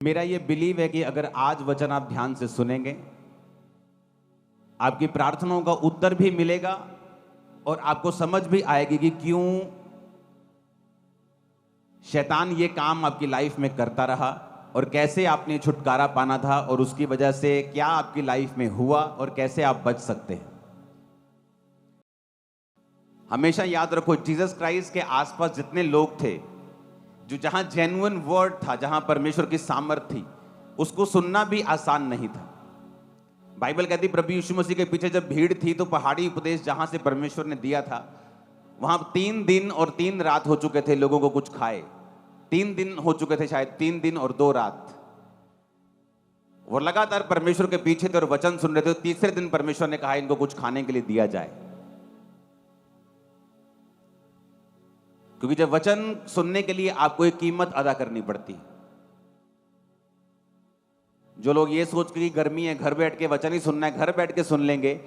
मेरा ये बिलीव है कि अगर आज वचन आप ध्यान से सुनेंगे, आपकी प्रार्थनाओं का उत्तर भी मिलेगा और आपको समझ भी आएगी कि क्यों शैतान ये काम आपकी लाइफ में करता रहा और कैसे आपने छुटकारा पाना था और उसकी वजह से क्या आपकी लाइफ में हुआ और कैसे आप बच सकते हैं। हमेशा याद रखो, जीसस क्राइस्ट के आसपास जितने लोग थे, जो जहां जेन्युइन वर्ड था, जहां परमेश्वर की सामर्थ थी, उसको सुनना भी आसान नहीं था। बाइबल कहती प्रभु यीशु मसीह के पीछे जब भीड़ थी तो पहाड़ी उपदेश जहां से परमेश्वर ने दिया था, वहां 3 दिन और 3 रात हो चुके थे लोगों को कुछ खाए। 3 दिन हो चुके थे, शायद 3 दिन और 2 रात। वो लगातार परमेश्वर के पीछे थे और वचन सुन रहे थे। तीसरे दिन परमेश्वर ने कहा इनको कुछ खाने के लिए दिया जाए, क्योंकि जब वचन सुनने के लिए आपको एक कीमत अदा करनी पड़ती है। जो लोग ये सोच के गर्मी है, घर बैठ के वचन ही सुनना है, घर बैठ के सुन लेंगे,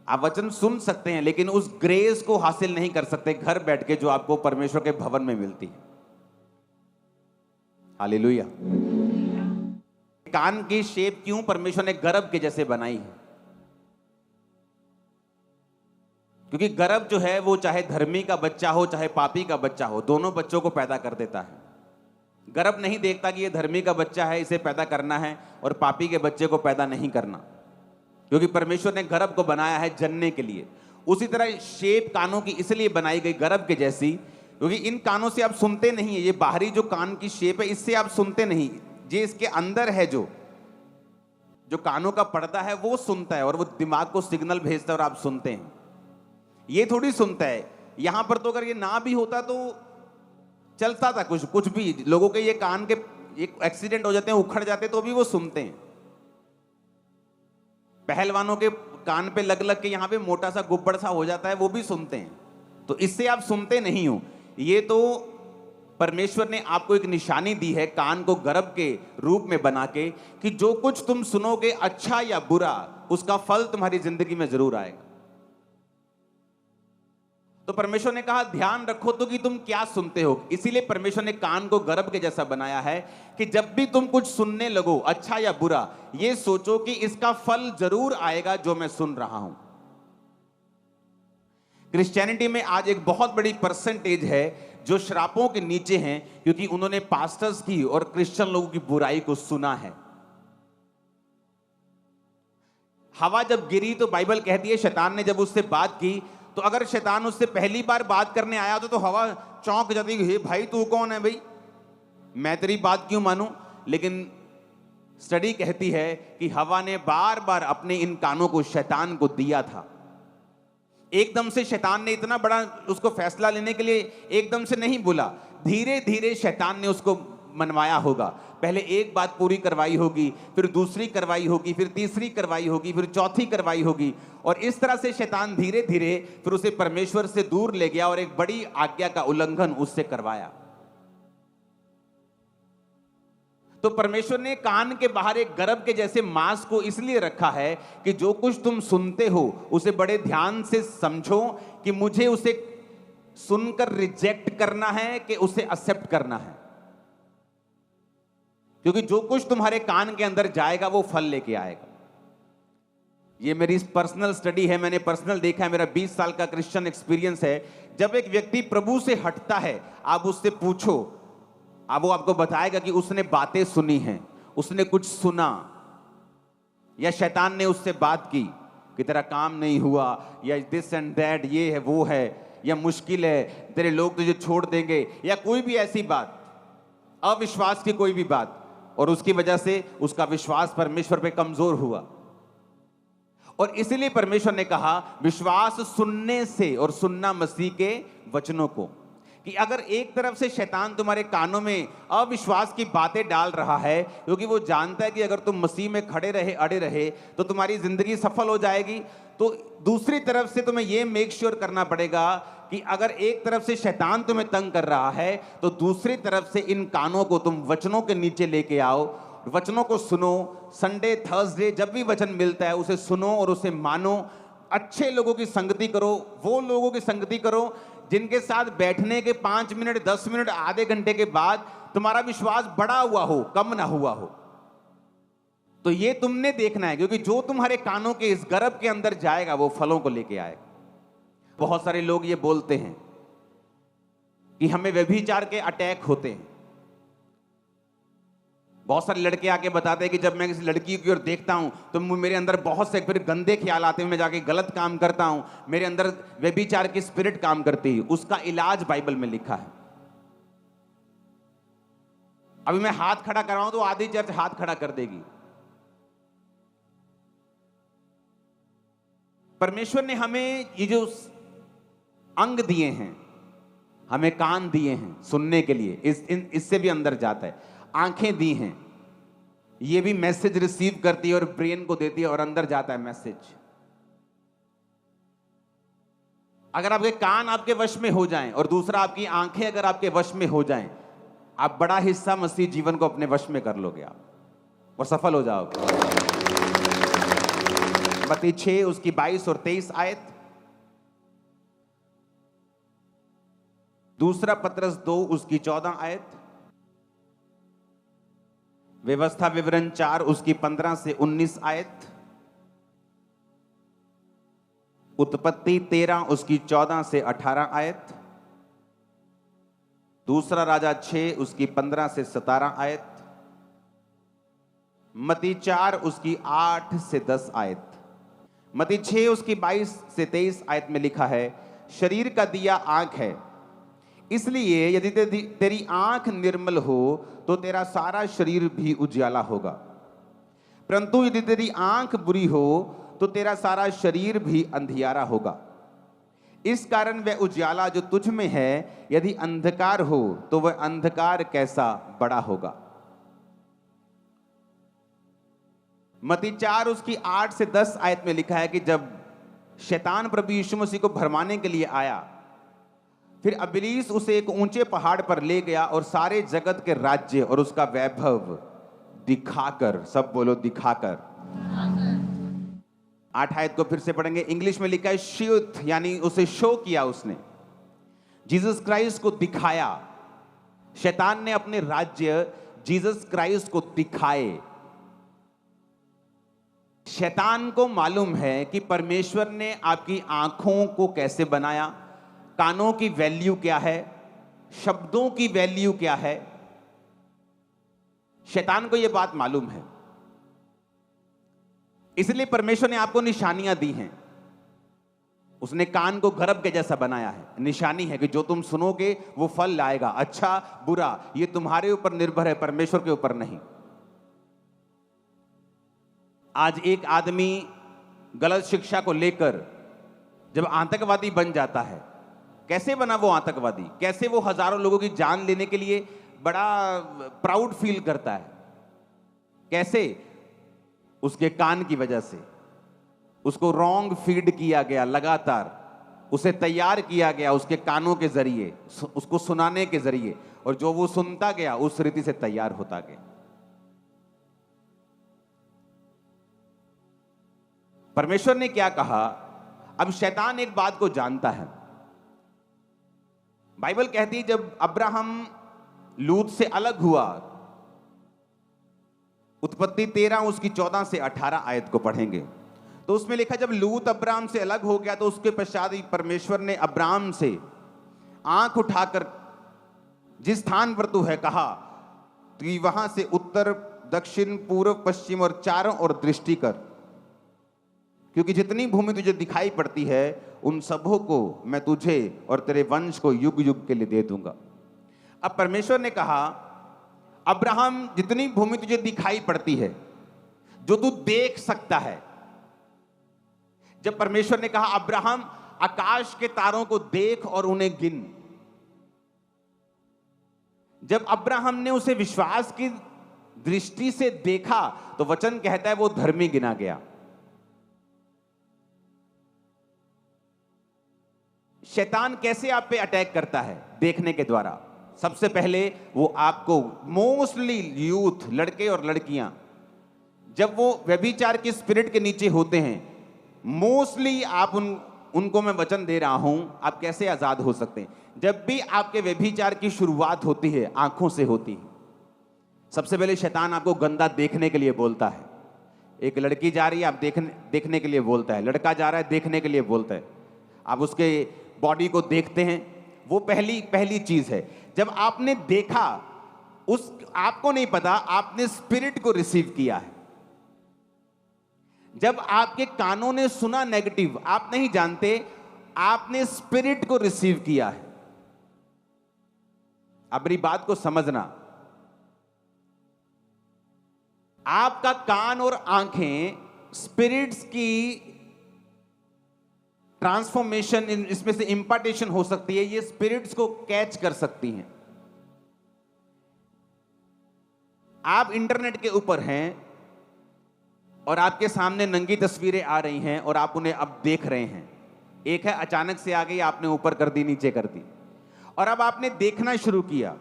आप वचन सुन सकते हैं लेकिन उस ग्रेस को हासिल नहीं कर सकते घर बैठ के जो आपको परमेश्वर के भवन में मिलती है। हालेलुया। कान की शेप क्यों परमेश्वर ने गर्भ के जैसे बनाई है? क्योंकि गर्भ जो है वो चाहे धर्मी का बच्चा हो चाहे पापी का बच्चा हो, दोनों बच्चों को पैदा कर देता है। गर्भ नहीं देखता कि ये धर्मी का बच्चा है, इसे पैदा करना है, और पापी के बच्चे को पैदा नहीं करना, क्योंकि परमेश्वर ने गर्भ को बनाया है जनने के लिए। उसी तरह शेप कानों की इसलिए बनाई गई गर्भ के जैसी, क्योंकि इन कानों से आप सुनते नहीं है। ये बाहरी जो कान की शेप है इससे आप सुनते नहीं, ये इसके अंदर है जो कानों का पर्दा है वो सुनता है और वो दिमाग को सिग्नल भेजता है और आप सुनते हैं। ये थोड़ी सुनता है। यहां पर तो अगर ये ना भी होता तो चलता था कुछ भी। लोगों के ये कान के एक एक्सीडेंट हो जाते हैं, उखड़ जाते हैं, तो भी वो सुनते हैं। पहलवानों के कान पे लग लग के यहां पे मोटा सा गुब्बड़ सा हो जाता है, वो भी सुनते हैं। तो इससे आप सुनते नहीं हो। ये तो परमेश्वर ने आपको एक निशानी दी है कान को गर्भ के रूप में बना के, कि जो कुछ तुम सुनोगे अच्छा या बुरा, उसका फल तुम्हारी जिंदगी में जरूर आएगा। तो परमेश्वर ने कहा ध्यान रखो तो कि तुम क्या सुनते हो। इसीलिए परमेश्वर ने कान को गर्भ के जैसा बनाया है कि जब भी तुम कुछ सुनने लगो, अच्छा या बुरा, ये सोचो कि इसका फल जरूर आएगा जो मैं सुन रहा हूं। क्रिश्चियनिटी में आज एक बहुत बड़ी परसेंटेज है जो श्रापों के नीचे हैं, क्योंकि उन्होंने पास्टर्स की और क्रिश्चियन लोगों की बुराई को सुना है। हवा जब गिरी तो बाइबल कहती है शैतान ने जब उससे बात की, तो अगर शैतान उससे पहली बार बात करने आया तो हवा चौंक जाती, हे भाई तू कौन है भाई, मैं तेरी बात क्यों मानूं। लेकिन स्टडी कहती है कि हवा ने बार बार अपने इन कानों को शैतान को दिया था। एकदम से शैतान ने इतना बड़ा उसको फैसला लेने के लिए एकदम से नहीं बोला, धीरे धीरे शैतान ने उसको मनवाया होगा। पहले एक बात पूरी करवाई होगी, फिर दूसरी करवाई होगी, फिर तीसरी करवाई होगी, फिर चौथी करवाई होगी, और इस तरह से शैतान धीरे धीरे फिर उसे परमेश्वर से दूर ले गया और एक बड़ी आज्ञा का उल्लंघन उससे करवाया। तो परमेश्वर ने कान के बाहर एक गर्भ के जैसे मांस को इसलिए रखा है कि जो कुछ तुम सुनते हो उसे बड़े ध्यान से समझो कि मुझे उसे सुनकर रिजेक्ट करना है कि उसे एक्सेप्ट करना है। क्योंकि जो कुछ तुम्हारे कान के अंदर जाएगा वो फल लेके आएगा। ये मेरी पर्सनल स्टडी है, मैंने पर्सनल देखा है, मेरा 20 साल का क्रिश्चियन एक्सपीरियंस है। जब एक व्यक्ति प्रभु से हटता है, आप उससे पूछो, अब वो आपको बताएगा कि उसने बातें सुनी हैं, उसने कुछ सुना, या शैतान ने उससे बात की कि तेरा काम नहीं हुआ, या दिस एंड दैट, ये है वो है, या मुश्किल है, तेरे लोग तुझे छोड़ देंगे, या कोई भी ऐसी बात, अविश्वास की कोई भी बात, और उसकी वजह से उसका विश्वास परमेश्वर पे कमजोर हुआ। और इसीलिए परमेश्वर ने कहा विश्वास सुनने से, और सुनना मसीह के वचनों को, कि अगर एक तरफ से शैतान तुम्हारे कानों में अविश्वास की बातें डाल रहा है, क्योंकि वो जानता है कि अगर तुम मसीह में खड़े रहे, अड़े रहे, तो तुम्हारी जिंदगी सफल हो जाएगी, तो दूसरी तरफ से तुम्हें यह मेक श्योर करना पड़ेगा कि अगर एक तरफ से शैतान तुम्हें तंग कर रहा है, तो दूसरी तरफ से इन कानों को तुम वचनों के नीचे लेके आओ, वचनों को सुनो। संडे थर्सडे जब भी वचन मिलता है उसे सुनो और उसे मानो। अच्छे लोगों की संगति करो, वो लोगों की संगति करो जिनके साथ बैठने के 5 मिनट, 10 मिनट, आधे घंटे के बाद तुम्हारा विश्वास बढ़ा हुआ हो, कम ना हुआ हो। तो ये तुमने देखना है, क्योंकि जो तुम्हारे कानों के इस गर्भ के अंदर जाएगा वो फलों को लेके आएगा। बहुत सारे लोग ये बोलते हैं कि हमें व्यभिचार के अटैक होते हैं। बहुत सारे लड़के आके बताते हैं कि जब मैं किसी लड़की की ओर देखता हूं तो मेरे अंदर बहुत से फिर गंदे ख्याल आते हैं, मैं जाके गलत काम करता हूं, मेरे अंदर व्यभिचार की स्पिरिट काम करती है। उसका इलाज बाइबल में लिखा है। अभी मैं हाथ खड़ा कराऊं तो आधी चर्च हाथ खड़ा कर देगी। परमेश्वर ने हमें ये जो अंग दिए हैं, हमें कान दिए हैं सुनने के लिए, इससे भी अंदर जाता है। आंखें दी हैं, ये भी मैसेज रिसीव करती है और ब्रेन को देती है और अंदर जाता है मैसेज। अगर आपके कान आपके वश में हो जाएं और दूसरा आपकी आंखें अगर आपके वश में हो जाएं, आप बड़ा हिस्सा मसीह जीवन को अपने वश में कर लोगे आप और सफल हो जाओगे। मत्ती 6 उसकी 22 और 23 आयत, दूसरा पतरस 2 उसकी 14 आयत, व्यवस्था विवरण 4 उसकी 15 से 19 आयत, उत्पत्ति 13 उसकी 14 से 18 आयत, दूसरा राजा 6 उसकी 15 से 17 आयत, मत्ती 4 उसकी 8 से 10 आयत, मत्ती 6 उसकी 22 से 23 आयत में लिखा है, शरीर का दिया आंख है, इसलिए यदि तेरी आंख निर्मल हो तो तेरा सारा शरीर भी उजियाला होगा, परंतु यदि तेरी आंख बुरी हो तो तेरा सारा शरीर भी अंधियारा होगा। इस कारण वह उजियाला जो तुझ में है यदि अंधकार हो तो वह अंधकार कैसा बड़ा होगा। मत्ती 4 उसकी 8 से 10 आयत में लिखा है कि जब शैतान प्रभु यीशु मसीह को भरमाने के लिए आया, फिर इब्लीस उसे एक ऊंचे पहाड़ पर ले गया और सारे जगत के राज्य और उसका वैभव दिखाकर, सब बोलो दिखाकर, 8 आयत को फिर से पढ़ेंगे। इंग्लिश में लिखा है शोथ, यानी उसे शो किया उसने, जीसस क्राइस्ट को दिखाया। शैतान ने अपने राज्य जीसस क्राइस्ट को दिखाए। शैतान को मालूम है कि परमेश्वर ने आपकी आंखों को कैसे बनाया, कानों की वैल्यू क्या है, शब्दों की वैल्यू क्या है। शैतान को यह बात मालूम है, इसलिए परमेश्वर ने आपको निशानियां दी हैं। उसने कान को गर्भ के जैसा बनाया है, निशानी है कि जो तुम सुनोगे वो फल लाएगा, अच्छा बुरा, ये तुम्हारे ऊपर निर्भर है, परमेश्वर के ऊपर नहीं। आज एक आदमी गलत शिक्षा को लेकर जब आतंकवादी बन जाता है, कैसे बना वो आतंकवादी, कैसे वो हजारों लोगों की जान लेने के लिए बड़ा प्राउड फील करता है, कैसे? उसके कान की वजह से। उसको रॉन्ग फीड किया गया, लगातार उसे तैयार किया गया उसके कानों के जरिए, उसको सुनाने के जरिए, और जो वो सुनता गया उस रीति से तैयार होता गया। परमेश्वर ने क्या कहा? अब शैतान एक बात को जानता है। बाइबल कहती है जब अब्राहम लूत से अलग हुआ, उत्पत्ति 13 उसकी 14 से 18 आयत को पढ़ेंगे तो उसमें लिखा जब लूत अब्राहम से अलग हो गया तो उसके पश्चात परमेश्वर ने अब्राहम से आंख उठाकर जिस स्थान पर तू है कहा कि वहां से उत्तर दक्षिण पूर्व पश्चिम और चारों ओर दृष्टि कर, क्योंकि जितनी भूमि तुझे दिखाई पड़ती है उन सबों को मैं तुझे और तेरे वंश को युग युग के लिए दे दूंगा। अब परमेश्वर ने कहा अब्राहम जितनी भूमि तुझे दिखाई पड़ती है, जो तू देख सकता है, जब परमेश्वर ने कहा अब्राहम आकाश के तारों को देख और उन्हें गिन, जब अब्राहम ने उसे विश्वास की दृष्टि से देखा तो वचन कहता है वो धर्मी गिना गया। शैतान कैसे आप पे अटैक करता है? देखने के द्वारा। सबसे पहले वो आपको, मोस्टली यूथ, लड़के और लड़कियां, जब वो व्यभिचार की स्पिरिट के नीचे होते हैं, मोस्टली आप उनको मैं वचन दे रहा हूं, आप कैसे आजाद हो सकते हैं। जब भी आपके व्यभिचार की शुरुआत होती है, आंखों से होती है। सबसे पहले शैतान आपको गंदा देखने के लिए बोलता है। एक लड़की जा रही है, आप देखने के लिए बोलता है। लड़का जा रहा है, देखने के लिए बोलता है। आप उसके बॉडी को देखते हैं, वो पहली चीज है। जब आपने देखा, आपको नहीं पता, आपने स्पिरिट को रिसीव किया है। जब आपके कानों ने सुना नेगेटिव, आप नहीं जानते, आपने स्पिरिट को रिसीव किया है। अब मेरी बात को समझना, आपका कान और आंखें स्पिरिट्स की ट्रांसफॉर्मेशन, इसमें से इंपार्टेशन हो सकती है, ये स्पिरिट्स को कैच कर सकती हैं। आप इंटरनेट के ऊपर हैं और आपके सामने नंगी तस्वीरें आ रही हैं और आप उन्हें अब देख रहे हैं। एक है अचानक से आ गई, आपने ऊपर कर दी, नीचे कर दी, और अब आपने देखना शुरू किया,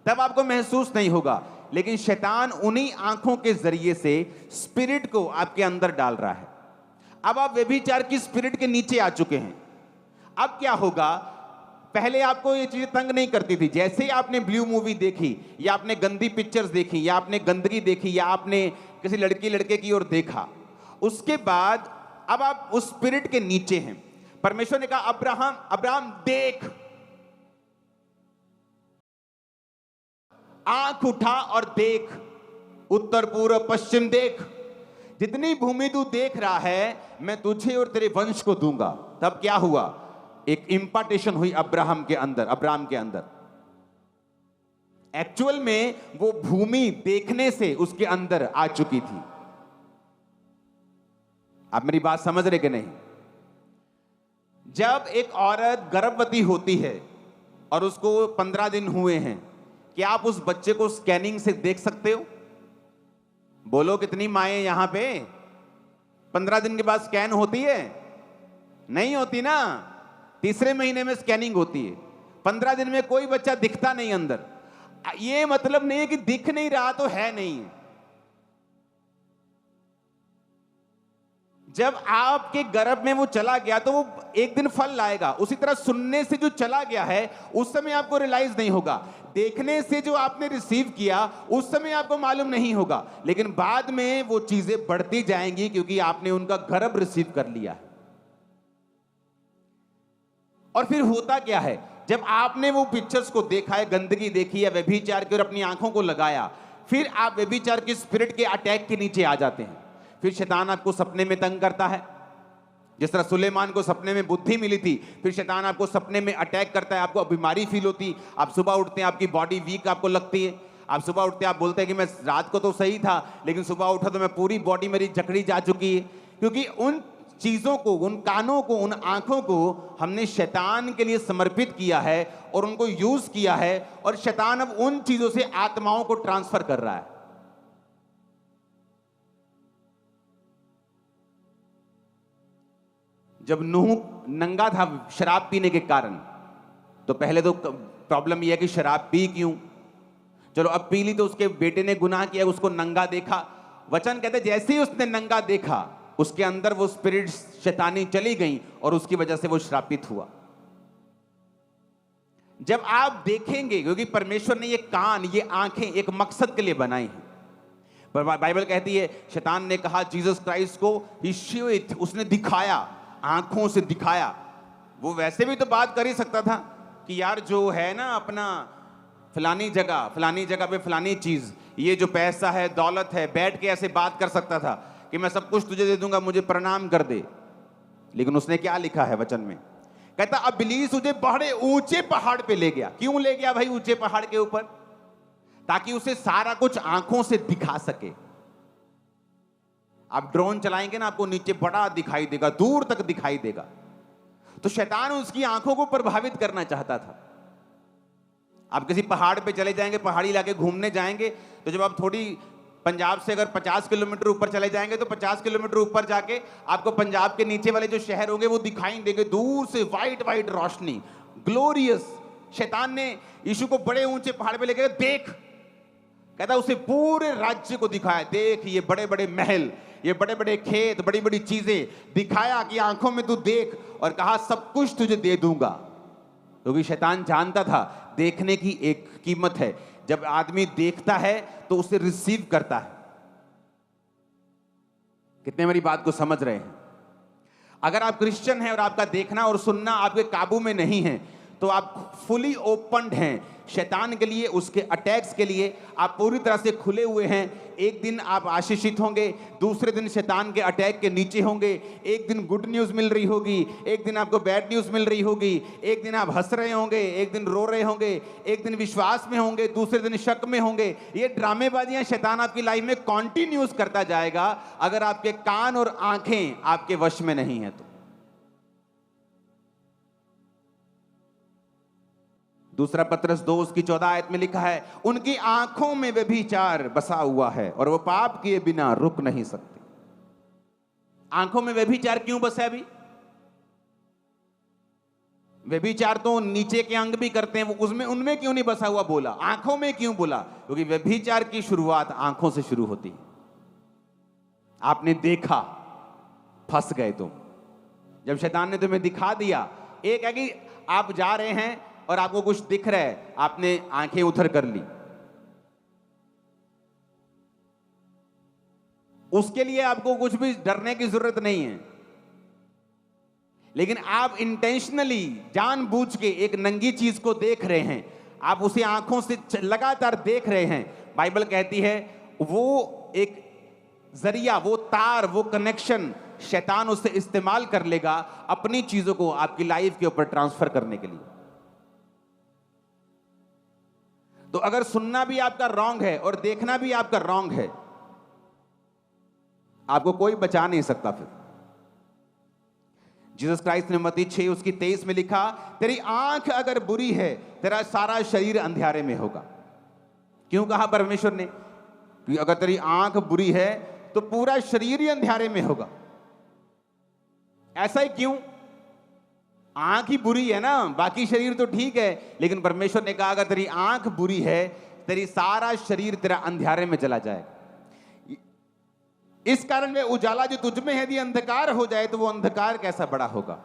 तब आपको महसूस नहीं होगा, लेकिन शैतान उन्हीं आंखों के जरिए से स्पिरिट को आपके अंदर डाल रहा है। अब आप व्यभिचार की स्पिरिट के नीचे आ चुके हैं। अब क्या होगा, पहले आपको ये चीजें तंग नहीं करती थी। जैसे ही आपने ब्लू मूवी देखी, या आपने गंदी पिक्चर्स देखी, या आपने गंदगी देखी, या आपने किसी लड़की लड़के की ओर देखा, उसके बाद अब आप उस स्पिरिट के नीचे हैं। परमेश्वर ने कहा, अब्राहम देख, आंख उठा और देख, उत्तर पूर्व पश्चिम देख, जितनी भूमि तू देख रहा है मैं तुझे और तेरे वंश को दूंगा। तब क्या हुआ, एक इंपार्टेशन हुई अब्राहम के अंदर। एक्चुअल में वो भूमि देखने से उसके अंदर आ चुकी थी। आप मेरी बात समझ रहे कि नहीं? जब एक औरत गर्भवती होती है और उसको 15 दिन हुए हैं, क्या आप उस बच्चे को स्कैनिंग से देख सकते हो? बोलो, कितनी माएं यहां पे 15 दिन के बाद स्कैन होती है? नहीं होती ना। तीसरे महीने में स्कैनिंग होती है। 15 दिन में कोई बच्चा दिखता नहीं अंदर। ये मतलब नहीं है कि दिख नहीं रहा तो है नहीं। जब आपके गर्भ में वो चला गया तो वो एक दिन फल लाएगा। उसी तरह सुनने से जो चला गया है उस समय आपको रियलाइज नहीं होगा। देखने से जो आपने रिसीव किया उस समय आपको मालूम नहीं होगा, लेकिन बाद में वो चीजें बढ़ती जाएंगी क्योंकि आपने उनका गर्भ रिसीव कर लिया है। और फिर होता क्या है, जब आपने वो पिक्चर्स को देखा है, गंदगी देखी है, व्यभिचार की और अपनी आंखों को लगाया, फिर आप व्यभिचार के स्पिरिट के अटैक के नीचे आ जाते हैं। फिर शैतान आपको सपने में तंग करता है। जिस तरह सुलेमान को सपने में बुद्धि मिली थी, फिर शैतान आपको सपने में अटैक करता है। आपको बीमारी फील होती, आप सुबह उठते हैं, आपकी बॉडी वीक आपको लगती है। आप सुबह उठते हैं, आप बोलते हैं कि मैं रात को तो सही था, लेकिन सुबह उठा तो मैं पूरी बॉडी मेरी जकड़ी जा चुकी है। क्योंकि उन चीजों को, उन कानों को, उन आंखों को हमने शैतान के लिए समर्पित किया है और उनको यूज किया है, और शैतान अब उन चीजों से आत्माओं को ट्रांसफर कर रहा है। जब नूह नंगा था शराब पीने के कारण, तो पहले तो प्रॉब्लम यह है कि शराब पी क्यों, चलो अब पी ली तो उसके बेटे ने गुनाह किया, उसको नंगा देखा। वचन कहते जैसे ही उसने नंगा देखा उसके अंदर वो स्पिरिट शैतानी चली गई और उसकी वजह से वो श्रापित हुआ। जब आप देखेंगे, क्योंकि परमेश्वर ने ये कान, ये आंखें एक मकसद के लिए बनाई हैं। पर बाइबल कहती है शैतान ने कहा जीसस क्राइस्ट को, ही शोड, उसने दिखाया, आंखों से दिखाया। वो वैसे भी तो बात कर ही सकता था कि यार जो है ना अपना फलानी जगह पे फलानी चीज, ये जो पैसा है, दौलत है, बैठ के ऐसे बात कर सकता था कि मैं सब कुछ तुझे दे दूंगा, मुझे प्रणाम कर दे। लेकिन उसने क्या लिखा है वचन में, कहता इब्लीस तुझे बड़े ऊंचे पहाड़ पे ले गया। क्यों ले गया भाई ऊंचे पहाड़ के ऊपर? ताकि उसे सारा कुछ आंखों से दिखा सके। आप ड्रोन चलाएंगे ना, आपको नीचे बड़ा दिखाई देगा, दूर तक दिखाई देगा। तो शैतान उसकी आंखों को प्रभावित करना चाहता था। आप किसी पहाड़ पे चले जाएंगे, पहाड़ी इलाके घूमने जाएंगे, तो जब आप थोड़ी पंजाब से अगर 50 किलोमीटर ऊपर चले जाएंगे, तो 50 किलोमीटर ऊपर जाके आपको पंजाब के नीचे वाले जो शहर होंगे वो दिखाई देंगे, दूर से वाइट वाइट रोशनी, ग्लोरियस। शैतान ने यीशु को बड़े ऊंचे पहाड़ पे लेकर देख, कहता उसे पूरे राज्य को दिखाया, देख ये बड़े बड़े महल, ये बड़े बड़े खेत, बड़ी बड़ी चीजें, दिखाया कि आंखों में तू देख, और कहा सब कुछ तुझे दे दूंगा। क्योंकि शैतान जानता था देखने की एक कीमत है। जब आदमी देखता है तो उसे रिसीव करता है। कितने मेरी बात को समझ रहे हैं? अगर आप क्रिश्चियन हैं और आपका देखना और सुनना आपके काबू में नहीं है, तो आप फुली ओपन्ड हैं शैतान के लिए, उसके अटैक्स के लिए। आप पूरी तरह से खुले हुए हैं। एक दिन आप आशीषित होंगे, दूसरे दिन शैतान के अटैक के नीचे होंगे। एक दिन गुड न्यूज़ मिल रही होगी, एक दिन आपको बैड न्यूज़ मिल रही होगी। एक दिन आप हंस रहे होंगे, एक दिन रो रहे होंगे, एक दिन विश्वास में होंगे, दूसरे दिन शक में होंगे। ये ड्रामेबाजियां शैतान आपकी लाइफ में कॉन्टिन्यूस करता जाएगा, अगर आपके कान और आंखें आपके वश में नहीं है तो। दूसरा पत्रस 2 उसकी 14 आयत में लिखा है, उनकी आंखों में व्यभिचार बसा हुआ है और वो पाप किए बिना रुक नहीं सकते। आंखों में व्यभिचार क्यों बसा है? अभी व्यभिचार तो नीचे के अंग भी करते हैं, वो उसमें उनमें क्यों नहीं बसा हुआ बोला? आंखों में क्यों बोला? क्योंकि व्यभिचार की शुरुआत आंखों से शुरू होती है। आपने देखा, फंस गए तुम। जब शैतान ने तुम्हें दिखा दिया, एक है कि आप जा रहे हैं और आपको कुछ दिख रहा है, आपने आंखें उधर कर ली, उसके लिए आपको कुछ भी डरने की जरूरत नहीं है। लेकिन आप इंटेंशनली, जानबूझ के एक नंगी चीज को देख रहे हैं, आप उसे आंखों से लगातार देख रहे हैं। बाइबल कहती है वो एक जरिया, वो तार, वो कनेक्शन शैतान उससे इस्तेमाल कर लेगा अपनी चीजों को आपकी लाइफ के ऊपर ट्रांसफर करने के लिए। तो अगर सुनना भी आपका रॉन्ग है और देखना भी आपका रॉन्ग है, आपको कोई बचा नहीं सकता। फिर जीसस क्राइस्ट ने मत्ती 6 उसकी 23 में लिखा, तेरी आंख अगर बुरी है, तेरा सारा शरीर अंधियारे में होगा। क्यों कहा परमेश्वर ने? कि अगर तेरी आंख बुरी है तो पूरा शरीर ही अंधियारे में होगा। ऐसा ही क्यों? आंख ही बुरी है ना, बाकी शरीर तो ठीक है। लेकिन परमेश्वर ने कहा अगर तेरी आंख बुरी है, तेरी सारा शरीर तेरा अंधियारे में चला जाएगा। इस कारण वे उजाला जो तुझ में है यदि अंधकार हो जाए, तो वो अंधकार कैसा बड़ा होगा।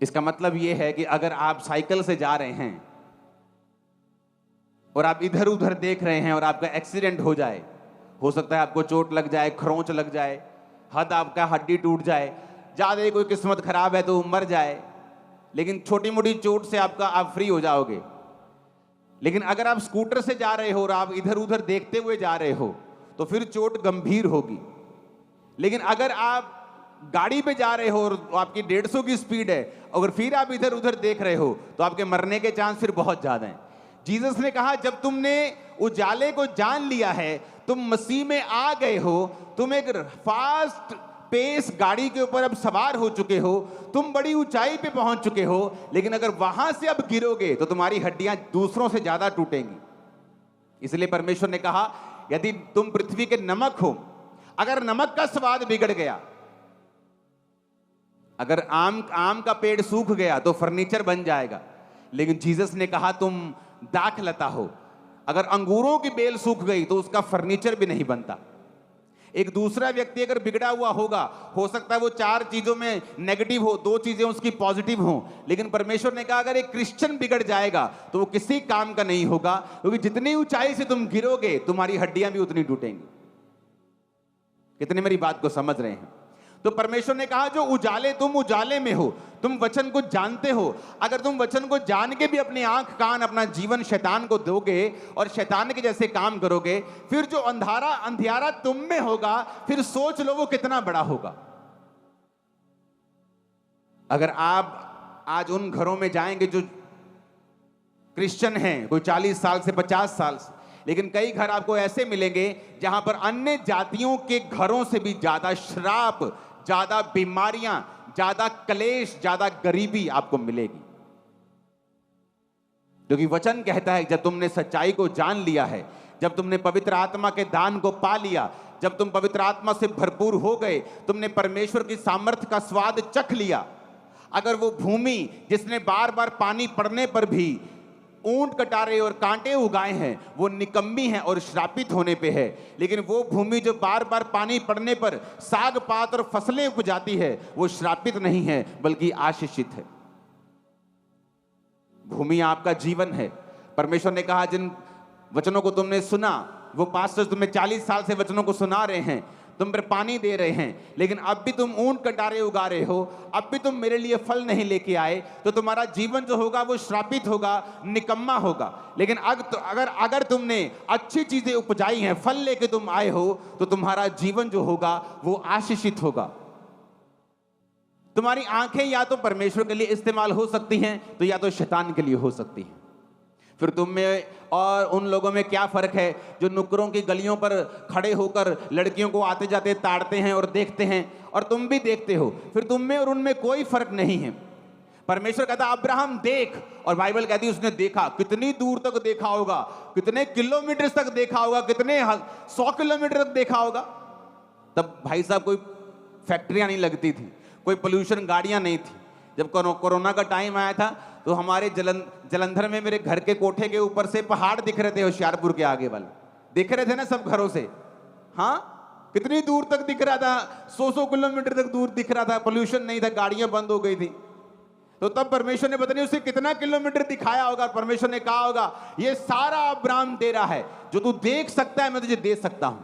इसका मतलब यह है कि अगर आप साइकिल से जा रहे हैं और आप इधर उधर देख रहे हैं और आपका एक्सीडेंट हो जाए, हो सकता है आपको चोट लग जाए, खरोंच लग जाए, आपका हड्डी टूट जाए, ज्यादा कोई किस्मत खराब है तो मर जाए, लेकिन छोटी मोटी चोट से आप फ्री हो जाओगे। लेकिन अगर आप स्कूटर से जा रहे हो और आप इधर उधर देखते हुए जा रहे हो, तो फिर चोट गंभीर होगी। लेकिन अगर आप गाड़ी पे जा रहे हो और आपकी 150 की स्पीड है, अगर फिर आप इधर उधर देख रहे हो, तो आपके मरने के चांस फिर बहुत ज्यादा हैं। जीसस ने कहा जब तुमने उजाले को जान लिया है, तुम मसीह में आ गए हो, तुम एक फास्ट पेस गाड़ी के ऊपर अब सवार हो चुके हो, तुम बड़ी ऊंचाई पे पहुंच चुके हो, लेकिन अगर वहां से अब गिरोगे तो तुम्हारी हड्डियां दूसरों से ज्यादा टूटेंगी। इसलिए परमेश्वर ने कहा यदि तुम पृथ्वी के नमक हो, अगर नमक का स्वाद बिगड़ गया, अगर आम का पेड़ सूख गया तो फर्नीचर बन जाएगा। लेकिन जीसस ने कहा तुम दाखलता हो, अगर अंगूरों की बेल सूख गई तो उसका फर्नीचर भी नहीं बनता। एक दूसरा व्यक्ति अगर बिगड़ा हुआ होगा, हो सकता है वो 4 चीजों में नेगेटिव हो, 2 चीजें उसकी पॉजिटिव हो, लेकिन परमेश्वर ने कहा अगर एक क्रिश्चियन बिगड़ जाएगा तो वो किसी काम का नहीं होगा, क्योंकि जितनी ऊंचाई से तुम गिरोगे तुम्हारी हड्डियां भी उतनी टूटेंगी। कितने मेरी बात को समझ रहे हैं? तो परमेश्वर ने कहा जो उजाले, तुम उजाले में हो, तुम वचन को जानते हो। अगर तुम वचन को जान के भी अपनी आंख कान अपना जीवन शैतान को दोगे और शैतान के जैसे काम करोगे, फिर जो अंधियारा तुम में होगा, फिर सोच लो वो कितना बड़ा होगा। अगर आप आज उन घरों में जाएंगे जो क्रिश्चियन हैं, कोई 40 साल से 50 साल से, लेकिन कई घर आपको ऐसे मिलेंगे जहां पर अन्य जातियों के घरों से भी ज्यादा श्राप, ज्यादा बीमारियां, ज्यादा कलेश, ज्यादा गरीबी आपको मिलेगी। क्योंकि वचन कहता है जब तुमने सच्चाई को जान लिया है, जब तुमने पवित्र आत्मा के दान को पा लिया, जब तुम पवित्र आत्मा से भरपूर हो गए, तुमने परमेश्वर की सामर्थ्य का स्वाद चख लिया। अगर वो भूमि जिसने बार बार पानी पड़ने पर भी ऊंट कटारे और कांटे उगाए हैं वो निकम्मी है और श्रापित होने पे है, लेकिन वो भूमि जो बार बार पानी पड़ने पर साग पात और फसलें उपजाती है वो श्रापित नहीं है बल्कि आशीषित है। भूमि आपका जीवन है। परमेश्वर ने कहा जिन वचनों को तुमने सुना, वो पास्टर्स तुम्हें 40 साल से वचनों को सुना रहे हैं, तुम पर पानी दे रहे हैं, लेकिन अब भी तुम ऊंट कटारे उगा रहे हो, अब भी तुम मेरे लिए फल नहीं लेके आए, तो तुम्हारा जीवन जो होगा वो श्रापित होगा, निकम्मा होगा। लेकिन अगर तुमने अच्छी चीजें उपजाई हैं, फल लेके तुम आए हो, तो तुम्हारा जीवन जो होगा वो आशीषित होगा। तुम्हारी आंखें या तो परमेश्वर के लिए इस्तेमाल हो सकती हैं, तो या तो शैतान के लिए हो सकती हैं। फिर तुम में और उन लोगों में क्या फर्क है जो नुक्करों की गलियों पर खड़े होकर लड़कियों को आते जाते ताड़ते हैं और देखते हैं, और तुम भी देखते हो। फिर तुम में और उनमें कोई फर्क नहीं है। परमेश्वर कहता अब्राहम देख, और बाइबल कहती है उसने देखा। कितनी दूर तक देखा होगा, कितने किलोमीटर तक देखा होगा, कितने 100 किलोमीटर तक देखा होगा। तब भाई साहब कोई फैक्ट्रियां नहीं लगती थी, कोई पोल्यूशन गाड़ियां नहीं थी। जब कोरोना का टाइम आया था तो हमारे जलंधर में मेरे घर के कोठे के ऊपर से पहाड़ दिख रहे थे, होशियारपुर के आगे वाले दिख रहे थे ना सब घरों से। हाँ, कितनी दूर तक दिख रहा था, 100 किलोमीटर तक दूर दिख रहा था, पोल्यूशन नहीं था, गाड़ियां बंद हो गई थी। तो तब परमेश्वर ने पता नहीं उसे कितना किलोमीटर दिखाया होगा। परमेश्वर ने कहा होगा ये सारा अब्राहम तेरा है, जो तू देख सकता है मैं तुझे दे सकता हूं।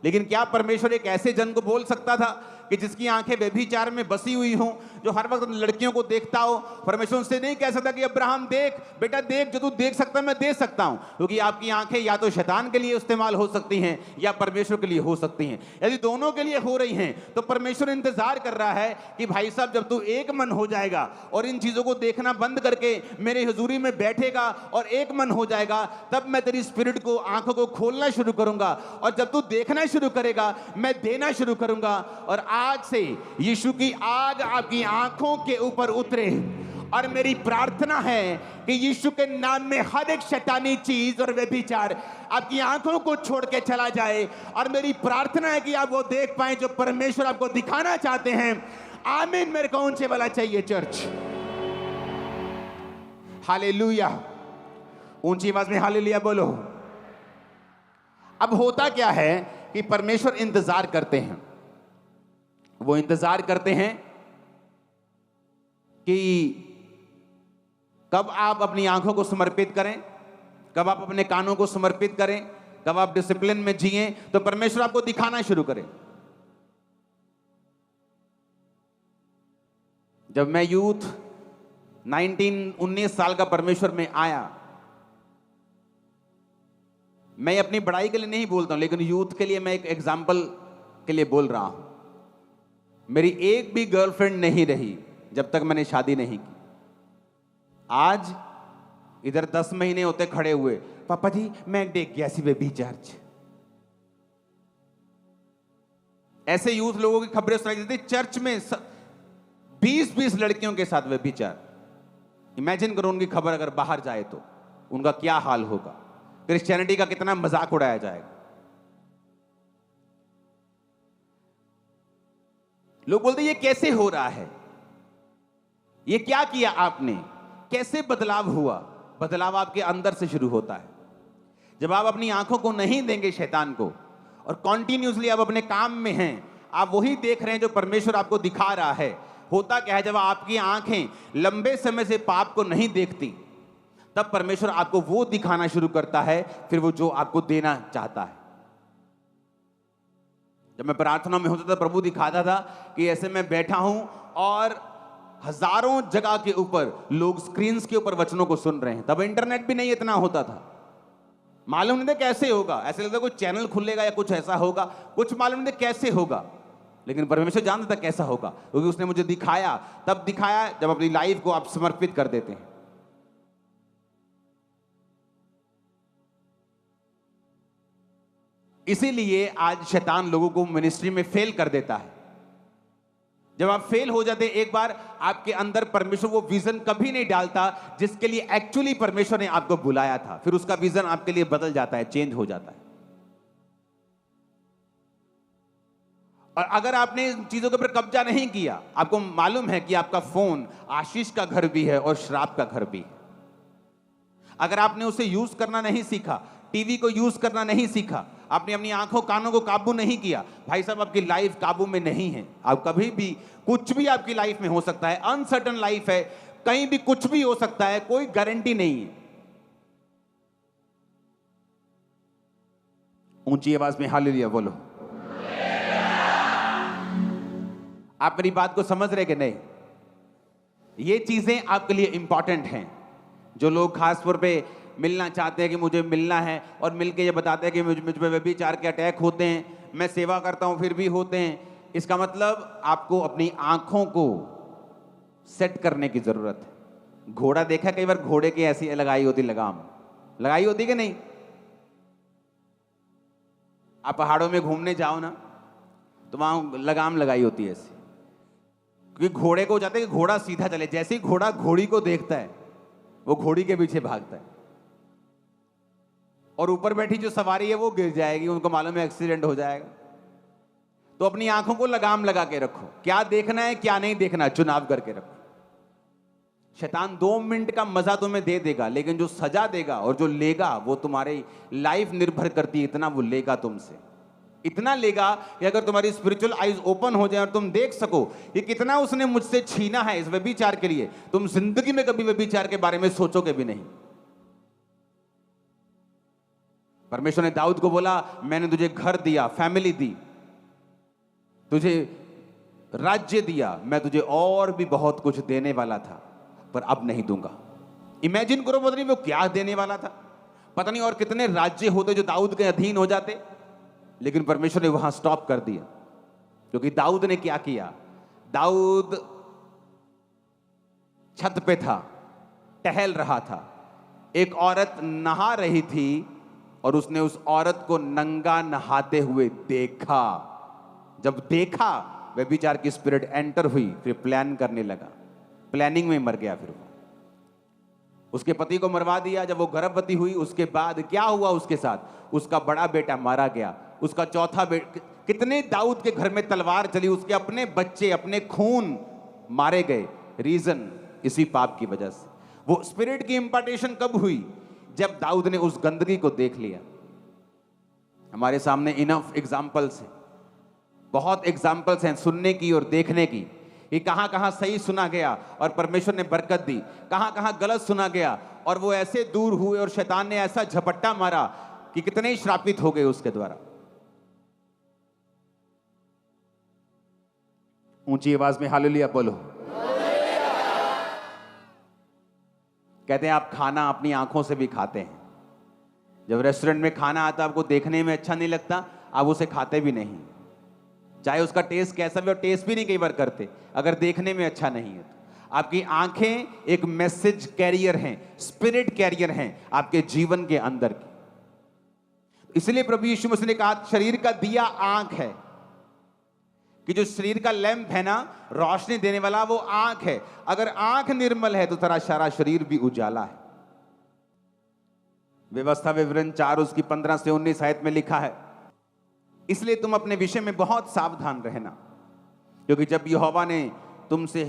लेकिन क्या परमेश्वर एक ऐसे जन को बोल सकता था कि जिसकी आंखें व्यभिचार में बसी हुई हों, जो हर वक्त लड़कियों को देखता हो? परमेश्वर उससे नहीं कह सकता कि अब्राहम देख बेटा देख, जो तू देख सकता मैं दे सकता हूं। क्योंकि आपकी आंखें या तो शैतान के लिए इस्तेमाल हो सकती हैं या परमेश्वर के लिए हो सकती हैं। यदि दोनों के लिए हो रही हैं तो परमेश्वर इंतजार कर रहा है कि भाई साहब जब तू एक मन हो जाएगा और इन चीजों को देखना बंद करके मेरे हुजूरी में बैठेगा और एक मन हो जाएगा, तब मैं तेरी स्पिरिट को, आंखों को खोलना शुरू करूंगा। और जब तू देखना शुरू करेगा मैं देना शुरू करूंगा। और आज से यीशु की आग आपकी आंखों के ऊपर उतरे। और मेरी प्रार्थना है कि यीशु के नाम में हर एक शैतानी चीज और व्यभिचार आपकी आंखों को छोड़ के चला जाए। और मेरी प्रार्थना है कि आप वो देख पाए जो परमेश्वर आपको दिखाना चाहते हैं। आमीन। मेरे को ऊंचे वाला चाहिए चर्च। हालेलुया। ऊंची आवाज में हालेलुया बोलो। अब होता क्या है कि परमेश्वर इंतजार करते हैं। वो इंतजार करते हैं कि कब आप अपनी आंखों को समर्पित करें, कब आप अपने कानों को समर्पित करें, कब आप डिसिप्लिन में जिएं, तो परमेश्वर आपको दिखाना शुरू करे। जब मैं यूथ 19 साल का परमेश्वर में आया, मैं अपनी बड़ाई के लिए नहीं बोलता हूं, लेकिन यूथ के लिए मैं एक एग्जाम्पल के लिए बोल रहा हूं। मेरी एक भी गर्लफ्रेंड नहीं रही जब तक मैंने शादी नहीं की। आज इधर 10 महीने होते खड़े हुए, पापा जी मैं देख गया सी बेबी चर्च। ऐसे यूथ लोगों की खबरें सुनाई देती चर्च में 20-20 लड़कियों के साथ व्यभिचार। इमेजिन करो उनकी खबर अगर बाहर जाए तो उनका क्या हाल होगा। क्रिश्चियनिटी का कितना मजाक उड़ाया जाएगा। लोग बोलते ये कैसे हो रहा है, ये क्या किया आपने, कैसे बदलाव हुआ? बदलाव आपके अंदर से शुरू होता है। जब आप अपनी आंखों को नहीं देंगे शैतान को और कॉन्टिन्यूसली आप अपने काम में हैं, आप वही देख रहे हैं जो परमेश्वर आपको दिखा रहा है। होता क्या है, जब आपकी आंखें लंबे समय से पाप को नहीं देखती, तब परमेश्वर आपको वो दिखाना शुरू करता है, फिर वो जो आपको देना चाहता है। जब मैं प्रार्थना में होता था, प्रभु दिखाता था कि ऐसे मैं बैठा हूं और हजारों जगह के ऊपर लोग स्क्रीन के ऊपर वचनों को सुन रहे हैं। तब इंटरनेट भी नहीं इतना होता था, मालूम नहीं था कैसे होगा। ऐसे लगता कोई चैनल खुलेगा या कुछ ऐसा होगा, कुछ मालूम नहीं था कैसे होगा। लेकिन परमेश्वर जानता था कैसा होगा, क्योंकि उसने मुझे दिखाया। तब दिखाया जब अपनी लाइफ को आप समर्पित कर देते हैं। इसीलिए आज शैतान लोगों को मिनिस्ट्री में फेल कर देता है। जब आप फेल हो जाते हैं एक बार, आपके अंदर परमेश्वर वो विजन कभी नहीं डालता जिसके लिए एक्चुअली परमेश्वर ने आपको बुलाया था। फिर उसका विजन आपके लिए बदल जाता है, चेंज हो जाता है। और अगर आपने इन चीजों के ऊपर कब्जा नहीं किया, आपको मालूम है कि आपका फोन आशीष का घर भी है और श्राप का घर भी है। अगर आपने उसे यूज करना नहीं सीखा, टीवी को यूज करना नहीं सीखा, आपने अपनी आंखों कानों को काबू नहीं किया, भाई साहब आपकी लाइफ काबू में नहीं है। आप कभी भी कुछ भी आपकी लाइफ में हो सकता है, अनसर्टन लाइफ है, कहीं भी कुछ भी हो सकता है, कोई गारंटी नहीं है। ऊंची आवाज में हालेलुया बोलो। आप मेरी बात को समझ रहे कि नहीं? ये चीजें आपके लिए इंपॉर्टेंट हैं। जो लोग खास तौर पे मिलना चाहते हैं कि मुझे मिलना है, और मिलके ये बताते हैं कि मुझ पे व्यभिचार के अटैक होते हैं, मैं सेवा करता हूं फिर भी होते हैं, इसका मतलब आपको अपनी आंखों को सेट करने की जरूरत है। घोड़ा देखा कई बार, घोड़े की ऐसी लगाई होती लगाम, लगाई होती कि नहीं? आप पहाड़ों में घूमने जाओ ना तो वहां लगाम लगाई होती है ऐसी, क्योंकि घोड़े को चाहते हैं कि घोड़ा सीधा चले। जैसे ही घोड़ा घोड़ी को देखता है वो घोड़ी के पीछे भागता है, और ऊपर बैठी जो सवारी है वो गिर जाएगी, उनको मालूम है एक्सीडेंट हो जाएगा। तो अपनी आंखों को लगाम लगा के रखो, क्या देखना है क्या नहीं देखना चुनाव करके रखो। शैतान 2 मिनट का मजा तुम्हें दे देगा, लेकिन जो सजा देगा और जो लेगा वो तुम्हारी लाइफ निर्भर करती है। इतना वो लेगा तुमसे, इतना लेगा कि अगर तुम्हारी स्पिरिचुअल आईज ओपन हो जाए और तुम देख सको कि कितना उसने मुझसे छीना है इस व्यभिचार के लिए, तुम जिंदगी में कभी व्यभिचार के बारे में सोचोगे भी नहीं। परमेश्वर ने दाऊद को बोला, मैंने तुझे घर दिया, फैमिली दी, तुझे राज्य दिया, मैं तुझे और भी बहुत कुछ देने वाला था, पर अब नहीं दूंगा। इमेजिन करो, पता नहीं वो क्या देने वाला था, पता नहीं और कितने राज्य होते जो दाऊद के अधीन हो जाते, लेकिन परमेश्वर ने वहां स्टॉप कर दिया। क्योंकि दाऊद ने क्या किया? दाऊद छत पे था, टहल रहा था, एक औरत नहा रही थी और उसने उस औरत को नंगा नहाते हुए देखा। जब देखा, व्यभिचार की स्पिरिट एंटर हुई, फिर प्लान करने लगा, प्लानिंग में मर गया। फिर वो उसके पति को मरवा दिया। जब वो गर्भवती हुई, उसके बाद क्या हुआ उसके साथ? उसका बड़ा बेटा मारा गया, उसका चौथा बेटा, कितने दाऊद के घर में तलवार चली, उसके अपने बच्चे, अपने खून मारे गए। रीजन इसी पाप की वजह से। वो स्पिरिट की इंपार्टेशन कब हुई? जब दाऊद ने उस गंदगी को देख लिया। हमारे सामने इनफ एग्जाम्पल्स हैं, बहुत एग्जाम्पल्स हैं सुनने की और देखने की, कि कहां कहां सही सुना गया और परमेश्वर ने बरकत दी, कहां कहां गलत सुना गया और वो ऐसे दूर हुए और शैतान ने ऐसा झपट्टा मारा कि कितने ही श्रापित हो गए उसके द्वारा। ऊंची आवाज में हालेलुया बोलो। कहते हैं आप खाना अपनी आंखों से भी खाते हैं। जब रेस्टोरेंट में खाना आता है, आपको देखने में अच्छा नहीं लगता, आप उसे खाते भी नहीं, चाहे उसका टेस्ट कैसा भी हो। टेस्ट भी नहीं कई बार करते अगर देखने में अच्छा नहीं है तो। आपकी आंखें एक मैसेज कैरियर हैं, स्पिरिट कैरियर हैं आपके जीवन के अंदर की। इसलिए प्रभु यीशु मसीह ने कहा, शरीर का दिया आंख है, कि जो शरीर का लैंप है ना, रोशनी देने वाला, वो आंख है। अगर आंख निर्मल है तो तेरा सारा शरीर भी उजाला है। व्यवस्था विवरण 4 उसकी 15 से 19 आयत में लिखा है, इसलिए तुम अपने विषय में बहुत सावधान रहना, क्योंकि जब यहोवा ने तुमसे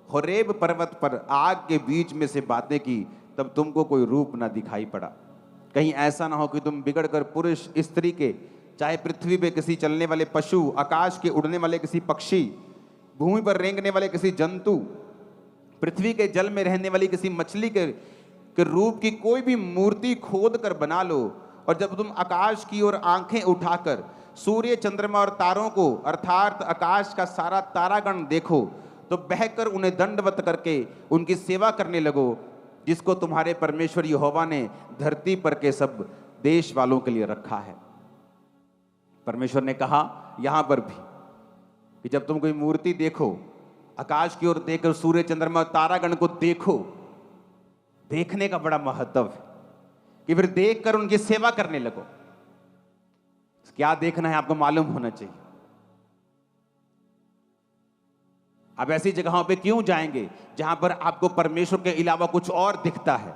होरेब पर्वत पर आग के बीच में से बातें की, तब तुमको कोई रूप ना दिखाई पड़ा। कहीं ऐसा ना हो कि तुम बिगड़कर पुरुष स्त्री के, चाहे पृथ्वी पे किसी चलने वाले पशु, आकाश के उड़ने वाले किसी पक्षी, भूमि पर रेंगने वाले किसी जंतु, पृथ्वी के जल में रहने वाली किसी मछली के रूप की कोई भी मूर्ति खोद कर बना लो। और जब तुम आकाश की ओर आंखें उठाकर सूर्य, चंद्रमा और तारों को, अर्थात आकाश का सारा तारागण देखो, तो बहकर उन्हें दंडवत करके उनकी सेवा करने लगो, जिसको तुम्हारे परमेश्वर यहोवा ने धरती पर के सब देश वालों के लिए रखा है। परमेश्वर ने कहा यहां पर भी कि जब तुम कोई मूर्ति देखो, आकाश की ओर देखकर सूर्य, चंद्रमा और तारागण को देखो, देखने का बड़ा महत्व है कि फिर देखकर उनकी सेवा करने लगो। क्या देखना है आपको मालूम होना चाहिए। आप ऐसी जगहों पे क्यों जाएंगे जहां पर आपको परमेश्वर के अलावा कुछ और दिखता है?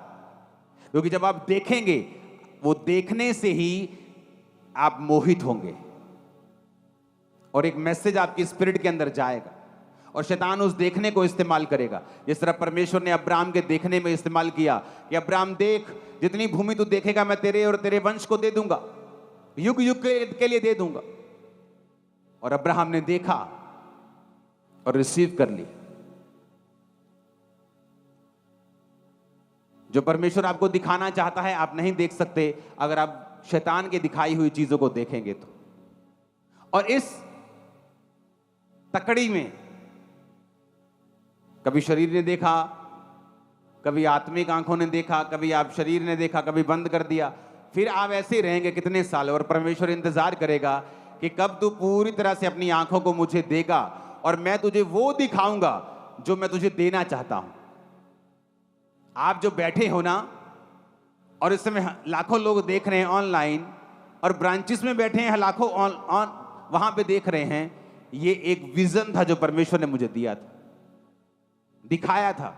क्योंकि जब आप देखेंगे, वो देखने से ही आप मोहित होंगे और एक मैसेज आपकी स्पिरिट के अंदर जाएगा और शैतान उस देखने को इस्तेमाल करेगा। जिस तरह परमेश्वर ने अब्राहम के देखने में इस्तेमाल किया कि अब्राहम देख, जितनी भूमि तू देखेगा मैं तेरे और तेरे वंश को दे दूंगा, युग युग के लिए दे दूंगा। और अब्राहम ने देखा और रिसीव कर ली। जो परमेश्वर आपको दिखाना चाहता है आप नहीं देख सकते अगर आप शैतान की दिखाई हुई चीजों को देखेंगे तो। और इस तकड़ी में कभी शरीर ने देखा, कभी आत्मिक आंखों ने देखा, कभी आप शरीर ने देखा, कभी बंद कर दिया, फिर आप ऐसे ही रहेंगे कितने साल। और परमेश्वर इंतजार करेगा कि कब तू पूरी तरह से अपनी आंखों को मुझे देगा और मैं तुझे वो दिखाऊंगा जो मैं तुझे देना चाहता हूं। आप जो बैठे हो ना, और इस समय लाखों लोग देख रहे हैं ऑनलाइन, और ब्रांचेस में बैठे हैं लाखों वहां पे देख रहे हैं, ये एक विजन था जो परमेश्वर ने मुझे दिया था, दिखाया था।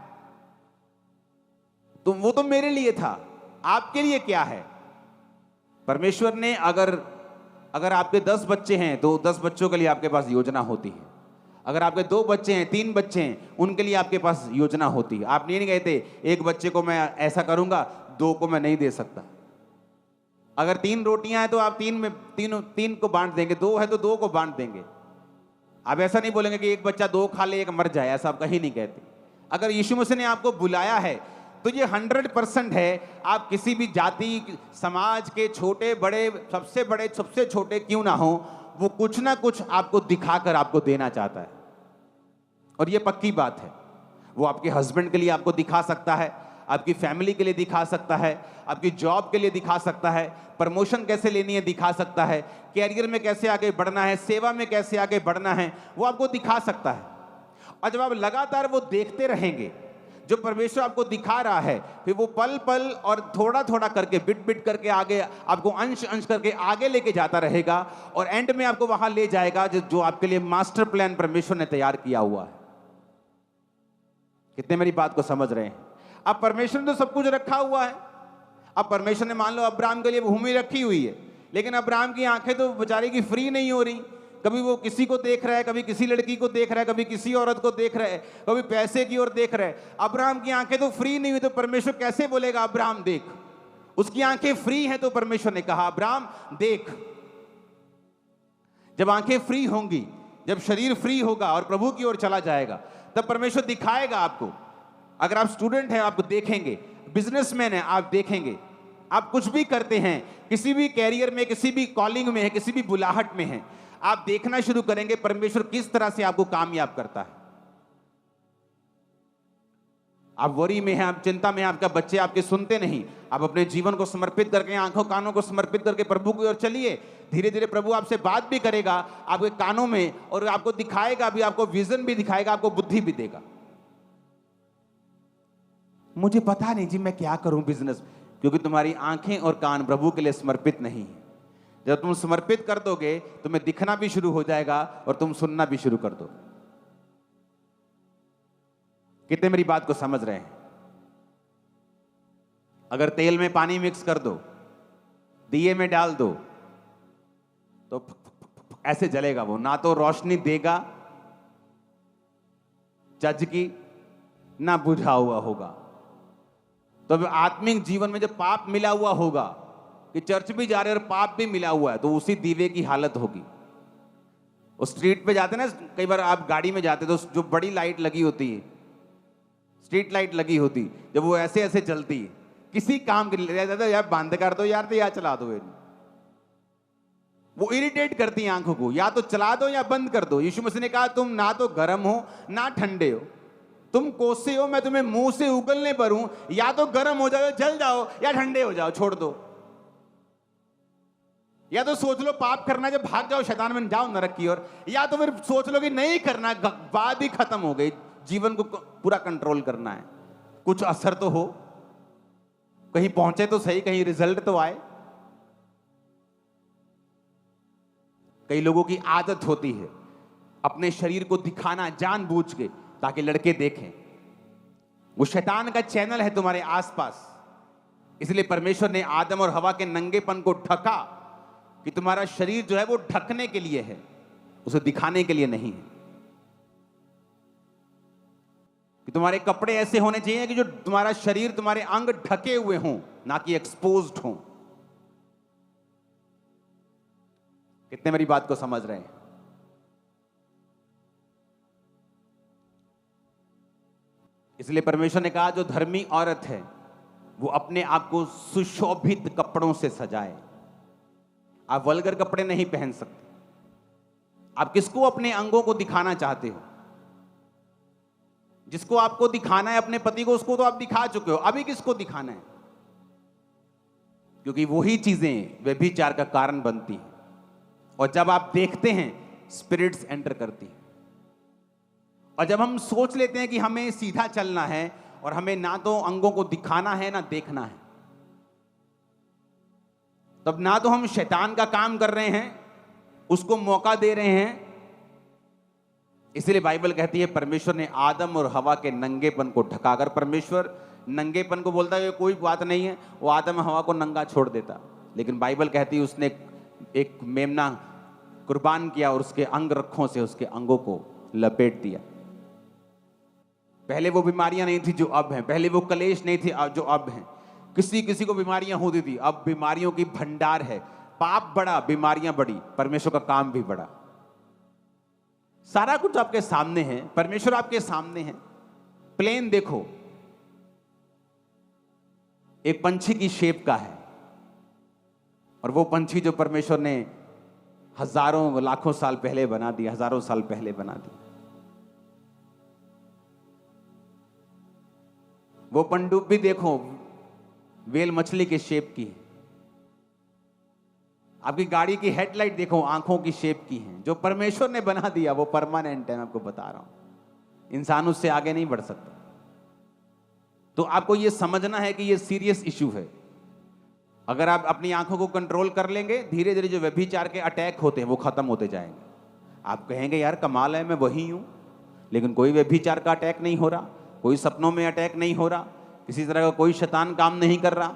तो वो तो मेरे लिए था, आपके लिए क्या है? परमेश्वर ने अगर आपके 10 बच्चे हैं तो 10 बच्चों के लिए आपके पास योजना होती है। अगर आपके 2 बच्चे हैं, 3 बच्चे हैं, उनके लिए आपके पास योजना होती है। आप नहीं कहते एक बच्चे को मैं ऐसा करूंगा, 2 को मैं नहीं दे सकता। अगर 3 रोटियां हैं तो आप 3 को बांट देंगे, 2 है तो 2 को बांट देंगे। आप ऐसा नहीं बोलेंगे कि एक बच्चा 2 खा ले एक मर जाए, ऐसा आप कहीं नहीं कहते। अगर यीशु मसीह ने आपको बुलाया है तो ये 100% है। आप किसी भी जाति समाज के छोटे बड़े, सबसे छोटे क्यों ना हो, वो कुछ ना कुछ आपको दिखाकर आपको देना चाहता है। और ये पक्की बात है। वो आपके हस्बैंड के लिए आपको दिखा सकता है, आपकी फैमिली के लिए दिखा सकता है, आपकी जॉब के लिए दिखा सकता है, प्रमोशन कैसे लेनी है दिखा सकता है, कैरियर में कैसे आगे बढ़ना है, सेवा में कैसे आगे बढ़ना है, वो आपको दिखा सकता है। और जब आप लगातार वो देखते रहेंगे जो परमेश्वर आपको दिखा रहा है, फिर वो पल पल और थोड़ा थोड़ा करके, बिट बिट करके आगे आपको अंश अंश करके आगे लेके जाता रहेगा और एंड में आपको वहां ले जाएगा जो आपके लिए मास्टर प्लान परमेश्वर ने तैयार किया हुआ है। कितने मेरी बात को समझ रहे हैं? अब परमेश्वर ने तो सब कुछ रखा हुआ है। अब परमेश्वर ने मान लो अब्राहम के लिए भूमि रखी हुई है, लेकिन अब्राहम की आंखें तो बेचारे की फ्री नहीं हो रही। कभी वो किसी को देख रहा है, कभी किसी लड़की को देख रहा है, कभी किसी औरत को देख रहा है, कभी पैसे की ओर देख रहा है। अब्राहम की आंखें तो फ्री नहीं हुई, तो परमेश्वर कैसे बोलेगा अब्राहम देख? उसकी आंखें फ्री हैं तो परमेश्वर ने कहा अब्राहम देख। जब आंखें फ्री होंगी, जब शरीर फ्री होगा और प्रभु की ओर चला जाएगा, तब परमेश्वर दिखाएगा आपको। अगर आप स्टूडेंट हैं आपको देखेंगे, बिजनेसमैन हैं आप देखेंगे, आप कुछ भी करते हैं, किसी भी कैरियर में, किसी भी कॉलिंग में है, किसी भी बुलाहट में है, आप देखना शुरू करेंगे परमेश्वर किस तरह से आपको कामयाब करता है। आप वरी में हैं, आप चिंता में हैं, आपका बच्चे आपके सुनते नहीं, आप अपने जीवन को समर्पित करके, आंखों कानों को समर्पित करके प्रभु की ओर चलिए। धीरे धीरे प्रभु आपसे बात भी करेगा आपके कानों में, और आपको दिखाएगा भी, आपको विजन भी दिखाएगा, आपको बुद्धि भी देगा। मुझे पता नहीं जी मैं क्या करूं बिजनेस, क्योंकि तुम्हारी आंखें और कान प्रभु के लिए समर्पित नहीं है। जब तुम समर्पित कर दोगे तुम्हें दिखना भी शुरू हो जाएगा और तुम सुनना भी शुरू कर दोगे। कितने मेरी बात को समझ रहे हैं? अगर तेल में पानी मिक्स कर दो, दिए में डाल दो, तो ऐसे जलेगा वो, ना तो रोशनी देगा चज की, ना बुझा हुआ होगा। तो आत्मिक जीवन में जब पाप मिला हुआ होगा, कि चर्च भी जा रहे हैं और पाप भी मिला हुआ है, तो उसी दीवे की हालत होगी। उस स्ट्रीट पे जाते ना, कई बार आप गाड़ी में जाते तो जो बड़ी लाइट लगी होती है, स्ट्रीट लाइट लगी होती, जब वो ऐसे ऐसे चलती है किसी काम के लिए, यार बंद कर दो यार, तो यार चला दो, वो इरिटेट करती है आंखों को, या तो चला दो या बंद कर दो। यीशु मसीह ने कहा तुम ना तो गर्म हो ना ठंडे हो, तुम कोसे हो, मैं तुम्हें मुंह से उगलने पर हूं, या तो गर्म हो जाओ जल जाओ, या ठंडे हो जाओ छोड़ दो। या तो सोच लो पाप करना, जब भाग जाओ शैतान में जाओ नरक की ओर, या तो फिर सोच लो कि नहीं करना, बात ही खत्म हो गई, जीवन को पूरा कंट्रोल करना है, कुछ असर तो हो, कहीं पहुंचे तो सही, कहीं रिजल्ट तो आए। कई लोगों की आदत होती है अपने शरीर को दिखाना जानबूझ के, ताकि लड़के देखें। वो शैतान का चैनल है तुम्हारे आसपास। इसलिए परमेश्वर ने आदम और हवा के नंगेपन को ढका, कि तुम्हारा शरीर जो है वो ढकने के लिए है, उसे दिखाने के लिए नहीं है। कि तुम्हारे कपड़े ऐसे होने चाहिए कि जो तुम्हारा शरीर, तुम्हारे अंग ढके हुए हों, ना कि एक्सपोज्ड हों। कितने मेरी बात को समझ रहे हैं? इसलिए परमेश्वर ने कहा जो धर्मी औरत है वो अपने आप को सुशोभित कपड़ों से सजाए। आप वल्गर कपड़े नहीं पहन सकते। आप किसको अपने अंगों को दिखाना चाहते हो? जिसको आपको दिखाना है अपने पति को, उसको तो आप दिखा चुके हो, अभी किसको दिखाना है? क्योंकि वही चीजें व्यभिचार का कारण बनती हैं। और जब आप देखते हैं, स्पिरिट्स एंटर करती हैं। और जब हम सोच लेते हैं कि हमें सीधा चलना है और हमें ना तो अंगों को दिखाना है ना देखना है, तब ना तो हम शैतान का काम कर रहे हैं, उसको मौका दे रहे हैं। इसलिए बाइबल कहती है परमेश्वर ने आदम और हवा के नंगेपन को ढकाकर, परमेश्वर नंगेपन को बोलता है कोई बात नहीं है, वो आदम हवा को नंगा छोड़ देता, लेकिन बाइबल कहती है उसने एक मेमना कुर्बान किया और उसके अंग रखों से उसके अंगों को लपेट दिया। पहले वो बीमारियां नहीं थी जो अब हैं, पहले वो कलेश नहीं थी जो अब हैं। किसी किसी को बीमारियां होती थी, अब बीमारियों की भंडार है। पाप बड़ा, बीमारियां बड़ी, परमेश्वर का काम भी बड़ा। सारा कुछ आपके सामने है, परमेश्वर आपके सामने है। प्लेन देखो, एक पंछी की शेप का है, और वो पंछी जो परमेश्वर ने हजारों लाखों साल पहले बना दिया, हजारों साल पहले बना दिया। वो पनडुब्बी देखो, वेल मछली के शेप की है। आपकी गाड़ी की हेडलाइट देखो, आंखों की शेप की है। जो परमेश्वर ने बना दिया वो परमानेंट है, मैं आपको बता रहा हूं। इंसान उससे आगे नहीं बढ़ सकता। तो आपको यह समझना है कि यह सीरियस इशू है। अगर आप अपनी आंखों को कंट्रोल कर लेंगे, धीरे धीरे जो व्यभिचार के अटैक होते हैं वो खत्म होते जाएंगे। आप कहेंगे यार कमाल है, मैं वही हूं, लेकिन कोई व्यभिचार का अटैक नहीं हो रहा, कोई सपनों में अटैक नहीं हो रहा, किसी तरह का कोई शैतान काम नहीं कर रहा।